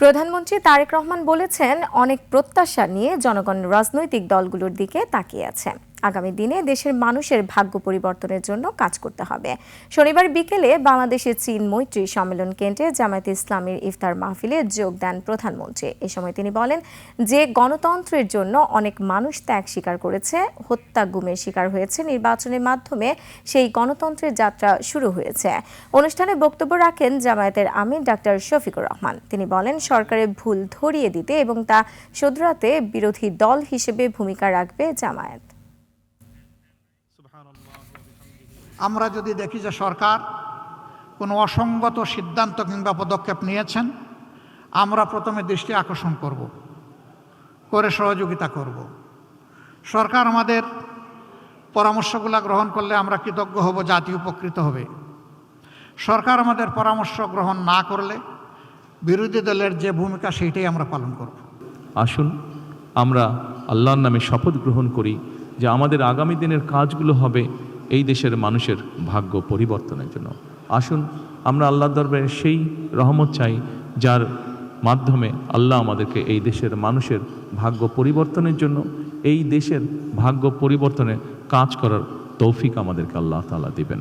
প্রধানমন্ত্রী তারেক রহমান বলেছেন, অনেক প্রত্যাশা নিয়ে জনগণ রাজনৈতিক দলগুলোর দিকে তাকিয়ে আছে। আগামী দিনে দেশের মানুষের ভাগ্য পরিবর্তনের জন্য কাজ করতে হবে। শনিবার বিকেলে বাংলাদেশের চীন মৈত্রী সম্মেলন কেন্দ্রে জামায়াতে ইসলামীর ইফতার মাহফিলে যোগ দেন প্রধানমন্ত্রী। এ সময় তিনি বলেন যে গণতন্ত্রের জন্য অনেক মানুষ ত্যাগ স্বীকার করেছে, হত্যা গুমের শিকার হয়েছে, নির্বাচনের মাধ্যমে সেই গণতন্ত্রের যাত্রা শুরু হয়েছে। অনুষ্ঠানে বক্তব্য রাখেন জামায়াতের আমির ডাক্তার শফিকুর রহমান। তিনি বলেন, সরকারের ভুল ধরিয়ে দিতে এবং তা শুধরাতে বিরোধী দল হিসেবে ভূমিকা রাখবে জামায়াত। আমরা যদি দেখি যে সরকার কোনো অসঙ্গত সিদ্ধান্ত কিংবা পদক্ষেপ নিয়েছেন, আমরা প্রথমে দৃষ্টি আকর্ষণ করে সহযোগিতা করব। সরকার আমাদের পরামর্শগুলো গ্রহণ করলে আমরা কৃতজ্ঞ হব, জাতি উপকৃত হবে। সরকার আমাদের পরামর্শ গ্রহণ না করলে বিরোধী দলের যে ভূমিকা সেইটাই আমরা পালন করব। আসুন আমরা আল্লাহর নামে শপথ গ্রহণ করি যে আমাদের আগামী দিনের কাজগুলো হবে এই দেশের মানুষের ভাগ্য পরিবর্তনের জন্য। আসুন আমরা আল্লাহর দরবারে সেই রহমত চাই যার মাধ্যমে আল্লাহ আমাদেরকে এই দেশের মানুষের ভাগ্য পরিবর্তনের জন্য, এই দেশের ভাগ্য পরিবর্তনে কাজ করার তৌফিক আমাদেরকে আল্লাহ তাআলা দিবেন।